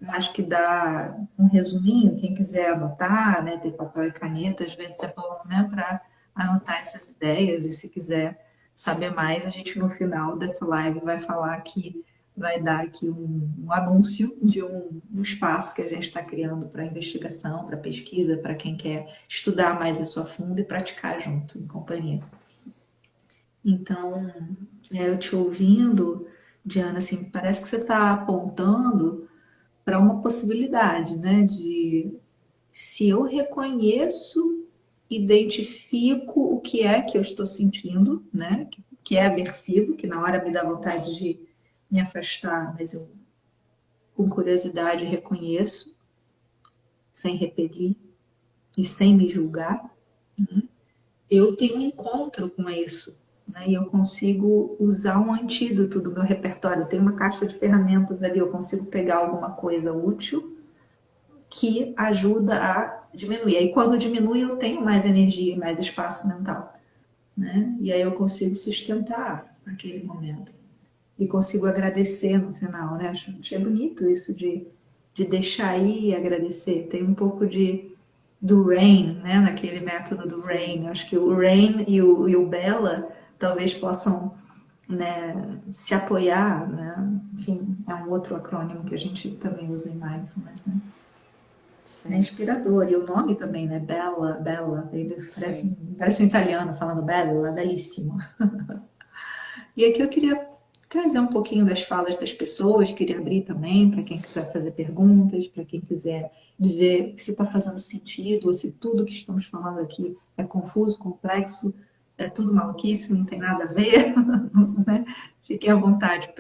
Acho que dá um resuminho, quem quiser anotar, né, ter papel e caneta, às vezes é bom, né, para anotar essas ideias. E se quiser saber mais, a gente no final dessa live vai falar que vai dar aqui um anúncio de um espaço que a gente está criando para investigação, para pesquisa, para quem quer estudar mais isso a fundo e praticar junto, em companhia. Então, eu te ouvindo, Diana, assim, parece que você está apontando para uma possibilidade, né, de se eu reconheço, identifico o que é que eu estou sentindo, né, que é aversivo, que na hora me dá vontade de me afastar, mas eu com curiosidade reconheço, sem repelir e sem me julgar, eu tenho um encontro com isso, né? E eu consigo usar um antídoto do meu repertório. Tem uma caixa de ferramentas ali, eu consigo pegar alguma coisa útil que ajuda a diminuir. Aí quando diminui, eu tenho mais energia e mais espaço mental, né? E aí eu consigo sustentar aquele momento. E consigo agradecer no final, né? Achei bonito isso de deixar ir e agradecer. Tem um pouco do Rain, né? Naquele método do Rain. Acho que o Rain e o Bella talvez possam, né, se apoiar, né? Enfim, é um outro acrônimo que a gente também usa em Mindfulness, né? É Sim, inspirador. E o nome também, né? Bella, Bella. Ele sim. parece um italiano falando Bella, belíssimo. E aqui eu queria trazer um pouquinho das falas das pessoas, queria abrir também para quem quiser fazer perguntas, para quem quiser dizer se está fazendo sentido, ou se tudo que estamos falando aqui é confuso, complexo, é tudo maluquice, não tem nada a ver, né? Fiquem à vontade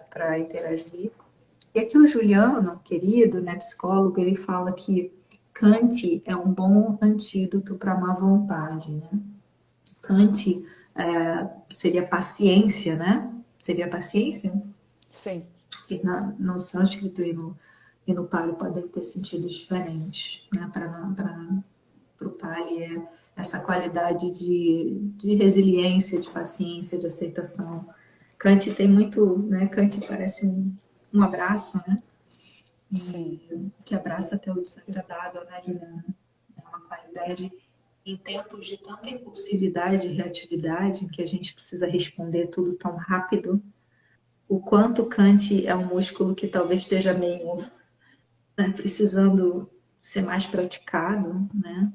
para interagir. E aqui o Juliano, querido, né, psicólogo, ele fala que Kant é um bom antídoto para a má vontade, né? Kant seria paciência, né? Seria paciência? Sim, Que no sânscrito e no Pali podem ter sentidos diferentes, né? Para o Pali é essa qualidade de resiliência, de paciência, de aceitação. Kant tem muito, né? Kant parece um abraço, né? sim, E que abraça até o desagradável, né, Juliana? É uma qualidade em tempos de tanta impulsividade e reatividade, em que a gente precisa responder tudo tão rápido, o quanto Kant é um músculo que talvez esteja meio, né, precisando ser mais praticado, né?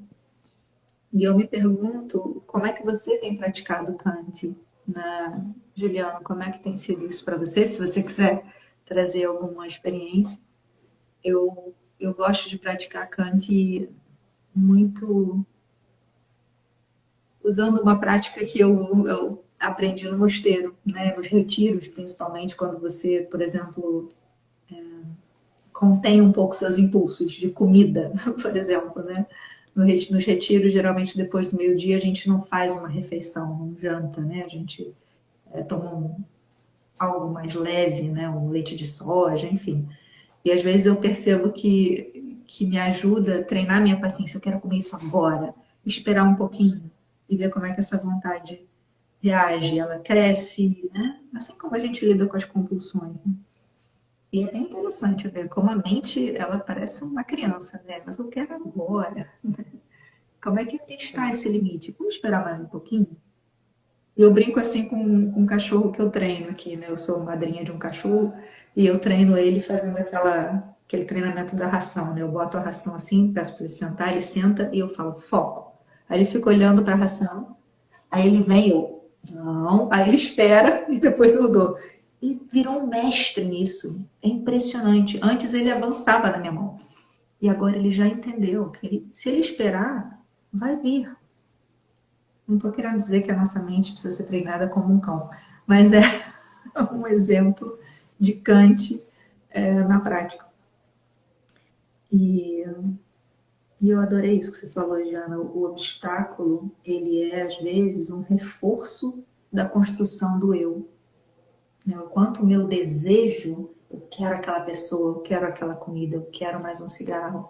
E eu me pergunto, como é que você tem praticado Kant, né? Juliano, como é que tem sido isso para você? Se você quiser trazer alguma experiência, eu gosto de praticar Kant muito usando uma prática que eu aprendi no mosteiro, né? Nos retiros, principalmente, quando você, por exemplo, contém um pouco seus impulsos de comida, por exemplo, né? Nos retiros, geralmente depois do meio-dia, a gente não faz uma refeição, não janta, né? A gente toma algo mais leve, né? Um leite de soja, enfim. E às vezes eu percebo que me ajuda a treinar minha paciência. Eu quero comer isso agora, esperar um pouquinho e ver como é que essa vontade reage. Ela cresce, né? Assim como a gente lida com as compulsões. Né? E é bem interessante ver como a mente, ela parece uma criança, né? Mas eu quero agora. Como é que está esse limite? Vamos esperar mais um pouquinho? E eu brinco assim com um cachorro que eu treino aqui, né? Eu sou madrinha de um cachorro e eu treino ele fazendo aquele treinamento da ração, né? Eu boto a ração assim, peço para ele sentar, ele senta e eu falo, foco. Aí ele fica olhando para a ração, aí ele vem e eu, não, aí ele espera e depois eu dou. E virou um mestre nisso. É impressionante. Antes ele avançava na minha mão. E agora ele já entendeu que se ele esperar, vai vir. Não estou querendo dizer que a nossa mente precisa ser treinada como um cão, mas é um exemplo de Kant na prática. E, e eu adorei isso que você falou, Jana. O obstáculo, ele é, às vezes, um reforço da construção do eu. Né? O quanto o meu desejo, eu quero aquela pessoa, eu quero aquela comida, eu quero mais um cigarro,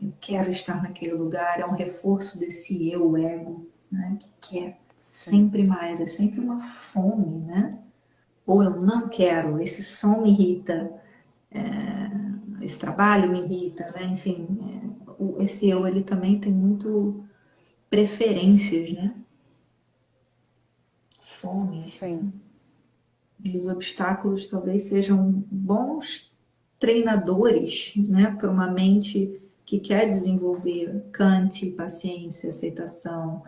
eu quero estar naquele lugar, é um reforço desse eu, ego, né? Que quer Sim. sempre mais, é sempre uma fome, né? Ou eu não quero, esse som me irrita, esse trabalho me irrita, né? Enfim, esse eu, ele também tem muito preferências, né? Fomes, né? Sim. E os obstáculos talvez sejam bons treinadores, né? Para uma mente que quer desenvolver Kant, paciência, aceitação,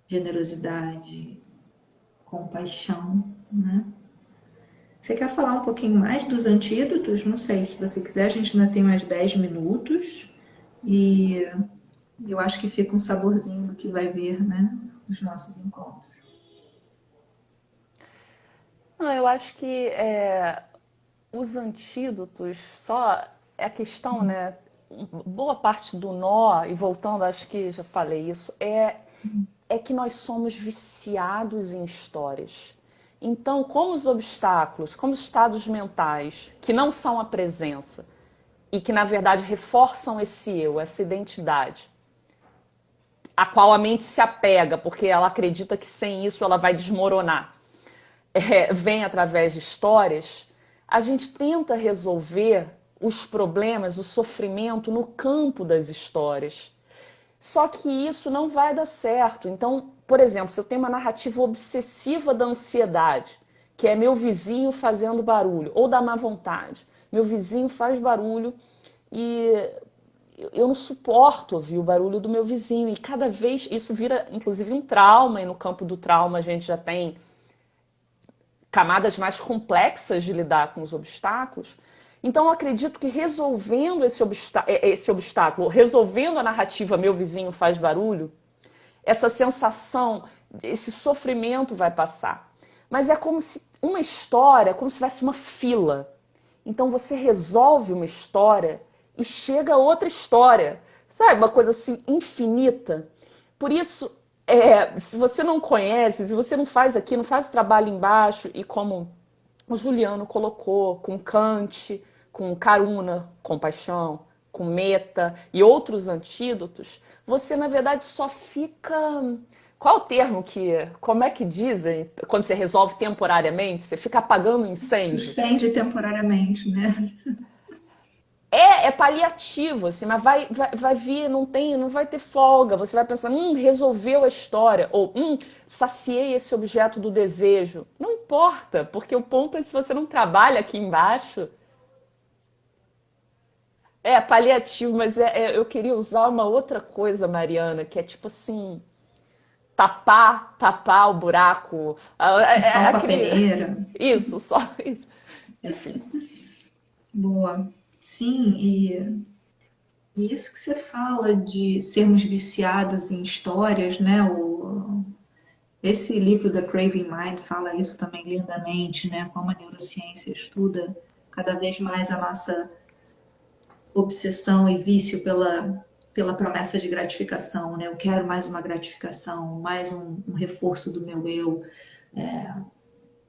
generosidade, compaixão, né? Você quer falar um pouquinho mais dos antídotos? Não sei, se você quiser, a gente ainda tem mais 10 minutos e eu acho que fica um saborzinho do que vai vir, né, nos nossos encontros. Não, eu acho que os antídotos, só é a questão, né? Boa parte do nó, e voltando, acho que já falei isso, é que nós somos viciados em histórias. Então, como os obstáculos, como os estados mentais, que não são a presença, e que na verdade reforçam esse eu, essa identidade, a qual a mente se apega, porque ela acredita que sem isso ela vai desmoronar, vem através de histórias, a gente tenta resolver os problemas, o sofrimento no campo das histórias. Só que isso não vai dar certo. Então, por exemplo, se eu tenho uma narrativa obsessiva da ansiedade, que é meu vizinho fazendo barulho, ou da má vontade, meu vizinho faz barulho e eu não suporto ouvir o barulho do meu vizinho. E cada vez isso vira, inclusive, um trauma, e no campo do trauma a gente já tem camadas mais complexas de lidar com os obstáculos. Então, eu acredito que resolvendo esse obstáculo, resolvendo a narrativa meu vizinho faz barulho, essa sensação, esse sofrimento vai passar. Mas é como se uma história, como se tivesse uma fila. Então, você resolve uma história e chega a outra história. Sabe, uma coisa assim infinita. Por isso, se você não conhece, se você não faz aqui, não faz o trabalho embaixo, e como o Juliano colocou, com Kant, com Karuna, compaixão, com Meta e outros antídotos, você na verdade só fica. Qual é o termo que. Como é que dizem quando você resolve temporariamente? Você fica apagando incêndio. Suspende temporariamente, né? É paliativo, assim, mas vai vir, não vai ter folga. Você vai pensar, resolveu a história, ou saciei esse objeto do desejo. Não importa, porque o ponto é se você não trabalha aqui embaixo. É paliativo, mas eu queria usar uma outra coisa, Mariana, que é tipo assim, tapar o buraco. Só com a peneira. Isso, só isso. Enfim. Boa. Sim, e isso que você fala de sermos viciados em histórias, né? Esse livro da Craving Mind fala isso também lindamente, né? Como a neurociência estuda cada vez mais a nossa obsessão e vício pela pela promessa de gratificação, né? Eu quero mais uma gratificação, mais um reforço do meu eu,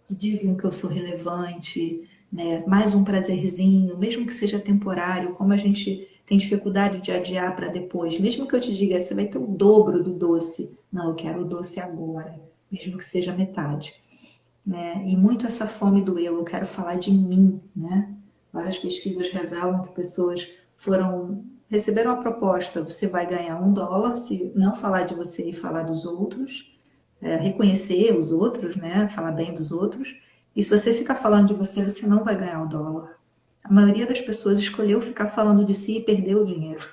que digam que eu sou relevante, né? Mais um prazerzinho, mesmo que seja temporário, como a gente tem dificuldade de adiar para depois, mesmo que eu te diga, você vai ter o dobro do doce, não, eu quero o doce agora, mesmo que seja metade, né? E muito essa fome do eu quero falar de mim, né? Várias pesquisas revelam que pessoas receberam a proposta, você vai ganhar $1 se não falar de você e falar dos outros, reconhecer os outros, né? Falar bem dos outros. E se você ficar falando de você, você não vai ganhar $1. A maioria das pessoas escolheu ficar falando de si e perdeu o dinheiro.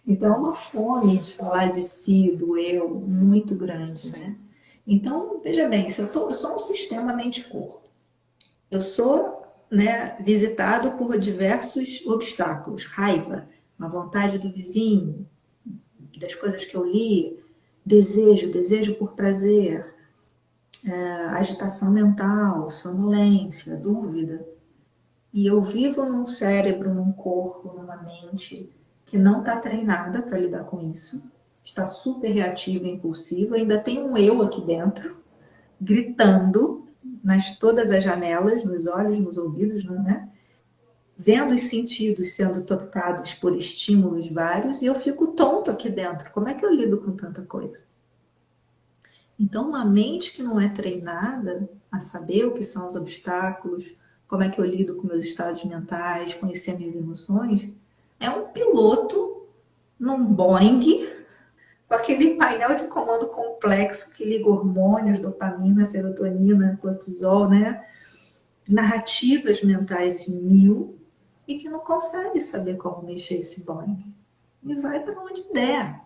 Então, é uma fome de falar de si, do eu, muito grande, Sim. né? Então, veja bem, se eu sou um sistema mente-corpo, eu sou, né, visitado por diversos obstáculos, raiva, uma vontade do vizinho, das coisas que eu li, desejo por prazer, agitação mental, sonolência, dúvida. E eu vivo num cérebro, num corpo, numa mente que não está treinada para lidar com isso, está super reativa e impulsiva, ainda tem um eu aqui dentro, gritando nas todas as janelas, nos olhos, nos ouvidos, né? Vendo os sentidos sendo tocados por estímulos vários, e eu fico tonto aqui dentro. Como é que eu lido com tanta coisa? Então, uma mente que não é treinada a saber o que são os obstáculos, como é que eu lido com meus estados mentais, conhecer minhas emoções, é um piloto num Boeing, com aquele painel de comando complexo que liga hormônios, dopamina, serotonina, cortisol, né? Narrativas mentais mil, e que não consegue saber como mexer esse Boeing. E vai para onde der,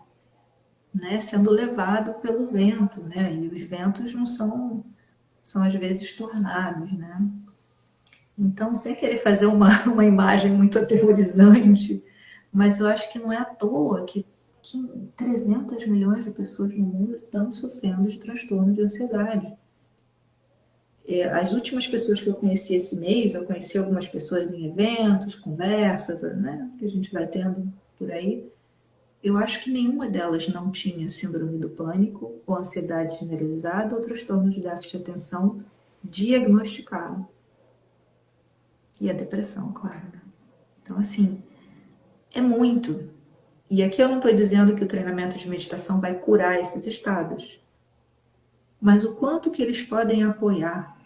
né? Sendo levado pelo vento, né? E os ventos não são às vezes tornados, né? Então, sem querer fazer uma imagem muito aterrorizante, mas eu acho que não é à toa que 300 milhões de pessoas no mundo estão sofrendo de transtorno de ansiedade. As últimas pessoas que eu conheci esse mês, eu conheci algumas pessoas em eventos, conversas, né, que a gente vai tendo por aí. Eu acho que nenhuma delas não tinha síndrome do pânico, ou ansiedade generalizada, ou transtorno de déficit de atenção diagnosticado. E a depressão, claro. Né? Então, assim, é muito. E aqui eu não estou dizendo que o treinamento de meditação vai curar esses estados, mas o quanto que eles podem apoiar,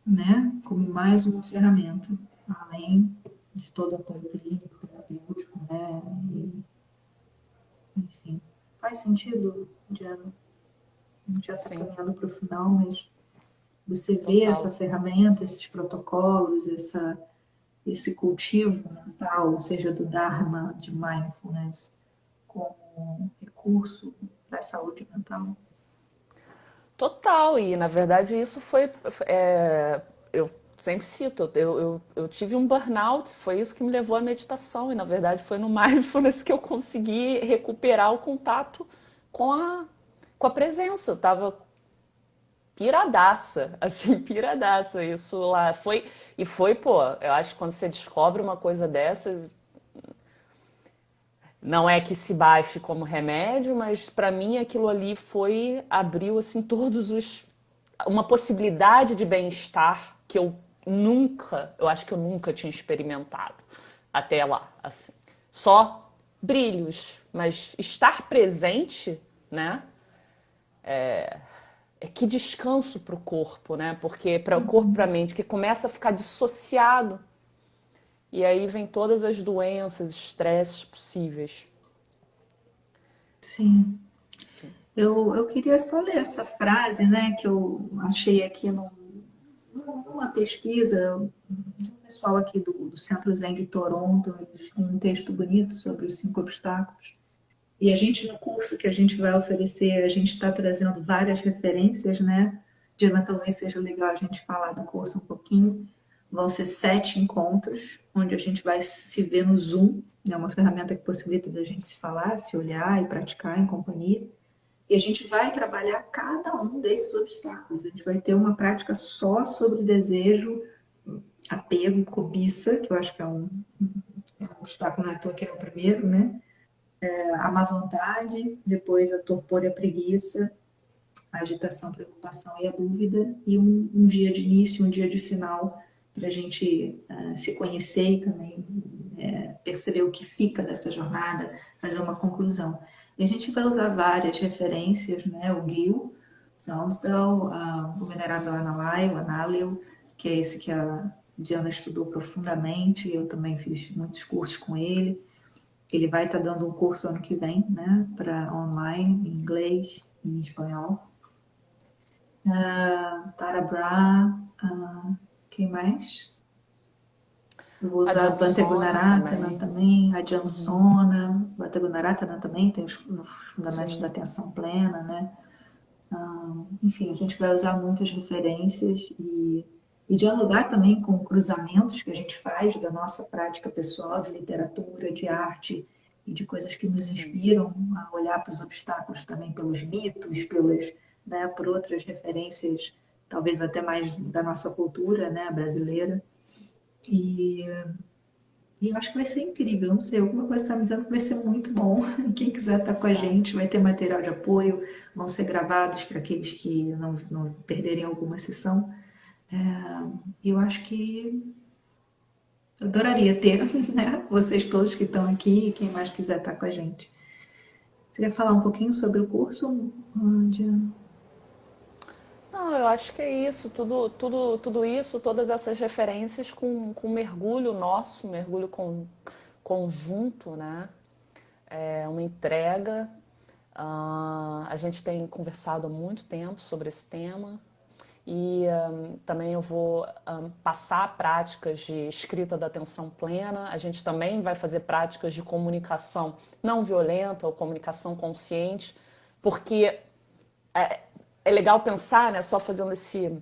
né, como mais uma ferramenta, além de todo o apoio clínico, terapêutico, né, e, enfim. Faz sentido, Diana? A gente já está Sim, caminhando para o final, mas você vê essa total. ferramenta, esses protocolos, esse cultivo mental, seja do Dharma, de mindfulness, como recurso para a saúde mental? Total, e na verdade isso foi. Eu sempre cito, eu tive um burnout, foi isso que me levou à meditação, e na verdade foi no mindfulness que eu consegui recuperar o contato com com a presença. Eu tava piradaça, assim, piradaça. Isso lá foi. E foi, pô, eu acho que quando você descobre uma coisa dessas, não é que se baixe como remédio, mas para mim aquilo ali foi abriu assim todos os uma possibilidade de bem-estar que eu acho que eu nunca tinha experimentado até lá, assim. Só brilhos, mas estar presente, né? É que descanso para o corpo, né? Porque para o corpo, para a mente, que começa a ficar dissociado. E aí vem todas as doenças, estresses possíveis. Sim. Eu queria só ler essa frase, né, que eu achei aqui numa pesquisa de um pessoal aqui do Centro Zen de Toronto. Eles têm um texto bonito sobre os 5 obstáculos. E a gente, no curso que a gente vai oferecer, a gente está trazendo várias referências, né? Diana, talvez seja legal a gente falar do curso um pouquinho. Vão ser 7 encontros, onde a gente vai se ver no Zoom, é uma ferramenta que possibilita da gente se falar, se olhar e praticar em companhia. E a gente vai trabalhar cada um desses obstáculos. A gente vai ter uma prática só sobre desejo, apego, cobiça, que eu acho que é um obstáculo, não é à toa que é o primeiro, né? a má vontade, depois a torpor e a preguiça, a agitação, a preocupação e a dúvida, e um dia de início, um dia de final, para a gente se conhecer e também perceber o que fica dessa jornada, fazer uma conclusão. E a gente vai usar várias referências, né? O Gil Fronsdal, o Venerável Analaio, o Análio, que é esse que a Diana estudou profundamente, eu também fiz muitos cursos com ele. Ele vai estar dando um curso ano que vem, né, para online, em inglês e em espanhol. Tara Brach, quem mais? Eu vou A usar Bhante Jansona Gunaratana também. também, a Uhum, Jansona, Bhante Gunaratana também tem os fundamentos da sim. atenção plena, né? Enfim, a gente vai usar muitas referências e dialogar também com cruzamentos que a gente faz da nossa prática pessoal de literatura, de arte e de coisas que nos Sim. inspiram a olhar para os obstáculos também pelos mitos, pelas, né, por outras referências, talvez até mais da nossa cultura, né, brasileira. E, e eu acho que vai ser incrível, não sei, alguma coisa está me dizendo que vai ser muito bom. Quem quiser estar com a Tá. gente vai ter material de apoio, vão ser gravados para aqueles que não perderem alguma sessão. E eu acho que eu adoraria ter, né, vocês todos que estão aqui e quem mais quiser estar com a gente. Você quer falar um pouquinho sobre o curso, Diana? Não, eu acho que é isso, tudo isso, todas essas referências com mergulho nosso, mergulho conjunto, né? É uma entrega. A gente tem conversado há muito tempo sobre esse tema e também eu vou passar práticas de escrita da atenção plena. A gente também vai fazer práticas de comunicação não violenta ou comunicação consciente, porque é, é legal pensar, né, só fazendo esse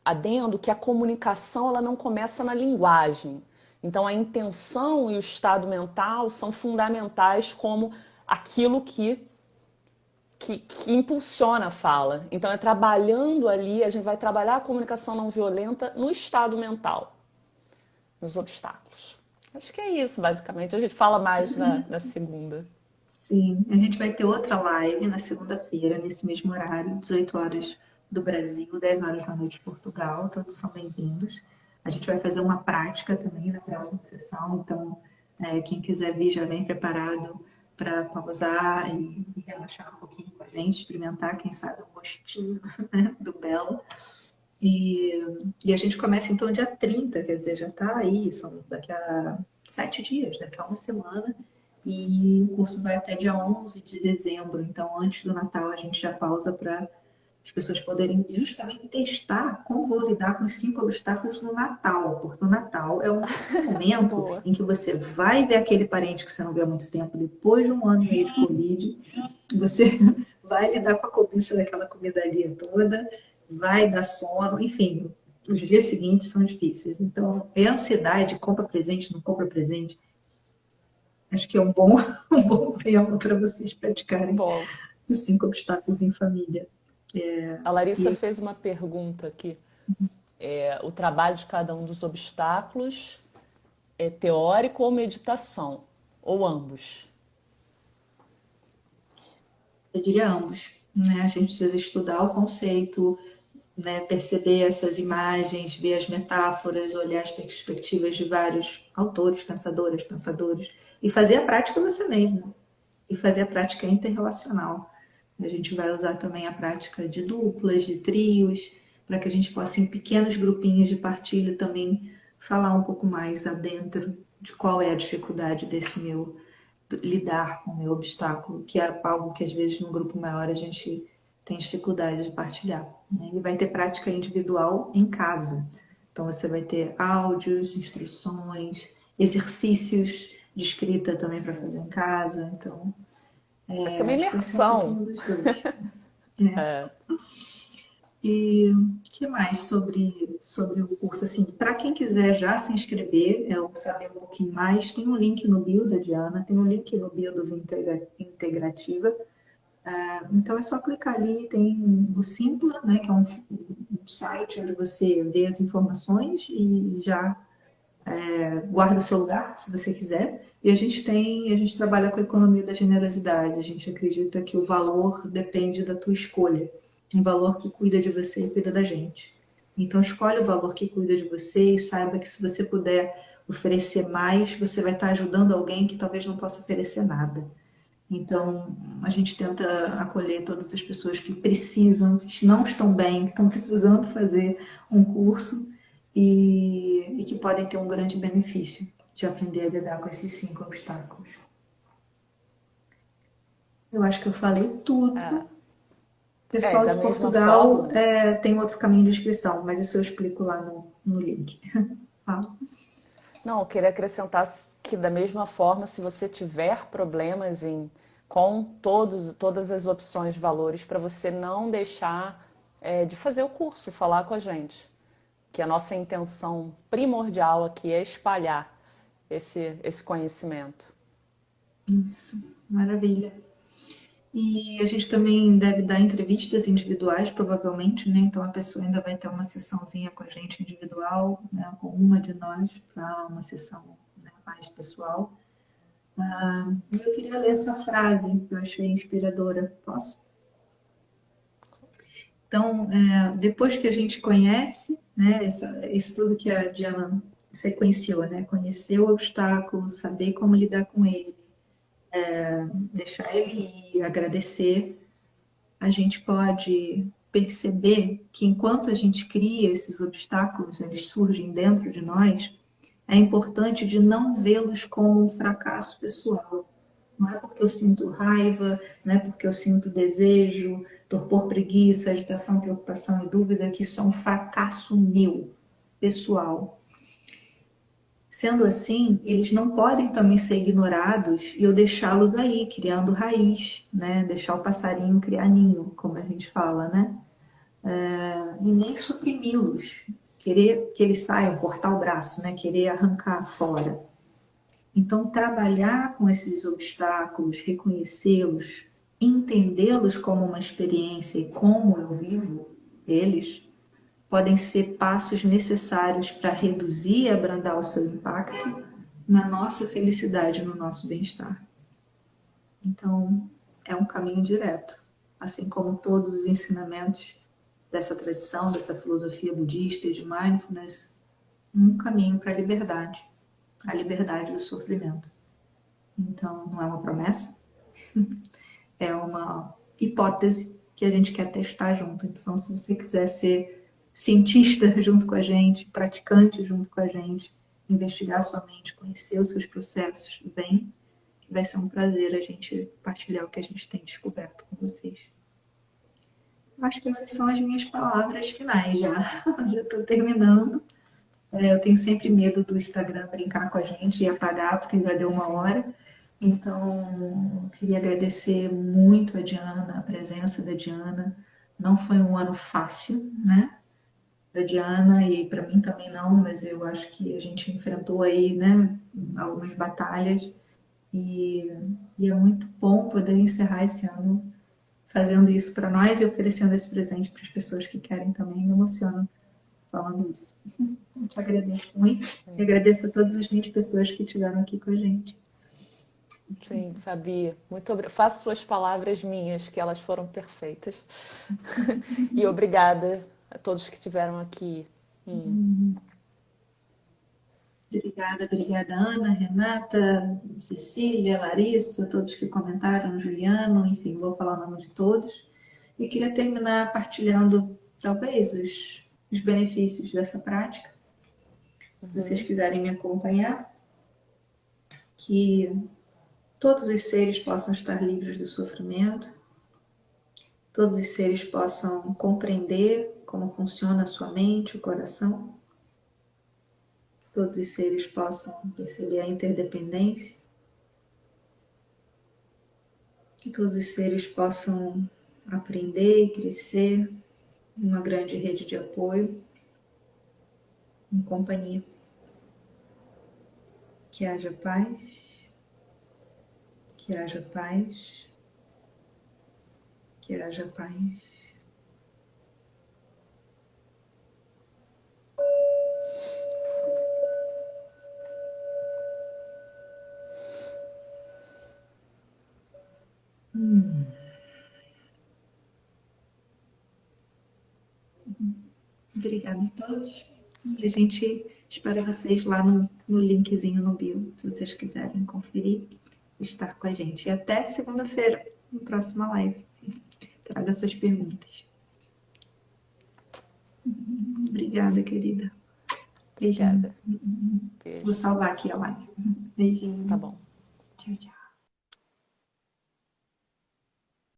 adendo, que a comunicação ela não começa na linguagem. Então a intenção e o estado mental são fundamentais como aquilo que impulsiona a fala. Então é trabalhando ali, a gente vai trabalhar a comunicação não violenta no estado mental, nos obstáculos. Acho que é isso, basicamente. A gente fala mais na segunda. Sim, a gente vai ter outra live na segunda-feira, nesse mesmo horário, 18 horas do Brasil, 10 horas da noite de Portugal, todos são bem-vindos. A gente vai fazer uma prática também na próxima sessão, então quem quiser vir já vem preparado para pausar e relaxar um pouquinho com a gente, experimentar, quem sabe, o gostinho, né, do belo. E, e a gente começa então dia 30, quer dizer, já está aí, são daqui a 7 dias, daqui a uma semana, e o curso vai até dia 11 de dezembro, então antes do Natal a gente já pausa para as pessoas poderem justamente testar como vou lidar com os 5 obstáculos no Natal, porque o Natal é um momento Boa. em que você vai ver aquele parente que você não vê há muito tempo, depois de um ano e meio de Covid, você vai lidar com a cobiça daquela comida ali toda, vai dar sono, enfim, os dias seguintes são difíceis. Então, é ansiedade, compra presente, não compra presente. Acho que é um bom, um bom tema para vocês praticarem Bom, os 5 obstáculos em família. a Larissa E fez uma pergunta aqui. O trabalho de cada um dos obstáculos é teórico ou meditação? Ou ambos? eu diria ambos. Né? A gente precisa estudar o conceito, né? Perceber essas imagens, ver as metáforas, olhar as perspectivas de vários autores, pensadores, e fazer a prática você mesmo. E fazer a prática interrelacional. A gente vai usar também a prática de duplas, de trios, para que a gente possa, em pequenos grupinhos de partilha, também falar um pouco mais adentro de qual é a dificuldade desse meu lidar com o meu obstáculo, que é algo que às vezes no grupo maior a gente tem dificuldade de partilhar. Né? E vai ter prática individual em casa. Então você vai ter áudios, instruções, exercícios de escrita também para fazer em casa. Então, Vai ser uma acho que vai ser um imersão. pouquinho dos dois. É. É, E o que mais sobre o curso? Assim, para quem quiser já se inscrever, ou saber um pouquinho mais, tem um link no bio da Diana, tem um link no bio do Integrativa. Então é só clicar ali, tem o Simpla, né, que é um site onde você vê as informações e já Guarda o seu lugar, se você quiser. E a gente trabalha com a economia da generosidade. A gente acredita que o valor depende da tua escolha. Um valor que cuida de você e cuida da gente. Então escolhe o valor que cuida de você e saiba que se você puder oferecer mais, você vai estar ajudando alguém que talvez não possa oferecer nada. Então, a gente tenta acolher todas as pessoas que precisam, que não estão bem, que estão precisando fazer um curso e que podem ter um grande benefício de aprender a lidar com esses 5 obstáculos. Eu acho que eu falei tudo. É, O pessoal da de mesma Portugal forma. tem outro caminho de inscrição, mas isso eu explico lá no link. Fala. Não, eu queria acrescentar que da mesma forma, se você tiver problemas com todas as opções de valores, para você não deixar de fazer o curso, falar com a gente. Que a nossa intenção primordial aqui é espalhar esse conhecimento. Isso, maravilha. E a gente também deve dar entrevistas individuais, provavelmente, né? Então a pessoa ainda vai ter uma sessãozinha com a gente individual, né? Com uma de nós, para uma sessão, né, mais pessoal. E eu queria ler essa frase que eu achei inspiradora. Posso? Então, depois que a gente conhece, né, isso tudo que a Diana sequenciou, né? Conhecer o obstáculo, saber como lidar com ele, deixar ele ir, agradecer, a gente pode perceber que enquanto a gente cria esses obstáculos, eles surgem dentro de nós, é importante de não vê-los como um fracasso pessoal. Não é porque eu sinto raiva, não é porque eu sinto desejo, torpor, preguiça, agitação, preocupação e dúvida que isso é um fracasso meu, pessoal. Sendo assim, eles não podem também ser ignorados e eu deixá-los aí, criando raiz, né? Deixar o passarinho criar ninho, como a gente fala, né? E nem suprimi-los, querer que eles saiam, cortar o braço, né? Querer arrancar fora. Então, trabalhar com esses obstáculos, reconhecê-los, entendê-los como uma experiência e como eu vivo eles, podem ser passos necessários para reduzir e abrandar o seu impacto na nossa felicidade, no nosso bem-estar. Então, é um caminho direto, assim como todos os ensinamentos dessa tradição, dessa filosofia budista e de mindfulness, um caminho para a liberdade do sofrimento. Então, não é uma promessa, é uma hipótese que a gente quer testar junto. Então, se você quiser ser cientista junto com a gente, praticante junto com a gente, investigar sua mente, conhecer os seus processos, vem, que vai ser um prazer a gente partilhar o que a gente tem descoberto com vocês. Acho que essas são as minhas palavras finais já. Já estou terminando. Eu tenho sempre medo do Instagram brincar com a gente e apagar, porque já deu 1 hora. Então, queria agradecer muito a Diana, a presença da Diana. Não foi um ano fácil, né? Para a Diana e para mim também não, mas eu acho que a gente enfrentou aí, né, algumas batalhas e, e é muito bom poder encerrar esse ano fazendo isso para nós e oferecendo esse presente para as pessoas que querem também. Me emociona falando isso. Eu te agradeço muito e agradeço a todas as 20 pessoas que estiveram aqui com a gente. Sim, Fabi, muito obrigada. Faço suas palavras minhas, que elas foram perfeitas. E obrigada a todos que estiveram aqui. Obrigada, obrigada, Ana, Renata, Cecília, Larissa, todos que comentaram, Juliano, enfim, vou falar o nome de todos. E queria terminar partilhando, talvez, os benefícios dessa prática. Se vocês quiserem me acompanhar, que todos os seres possam estar livres do sofrimento, todos os seres possam compreender como funciona a sua mente, o coração, todos os seres possam perceber a interdependência, que todos os seres possam aprender e crescer numa grande rede de apoio, em companhia. Que haja paz, que haja paz, que haja paz. Obrigada a todos. E a gente espera vocês lá no linkzinho no bio, se vocês quiserem conferir, estar com a gente. E até segunda-feira, na próxima live. Traga suas perguntas. Obrigada, querida. Beijinho. Obrigada. Vou Beijo. salvar aqui a live. Beijinho. Tá bom. Tchau, tchau.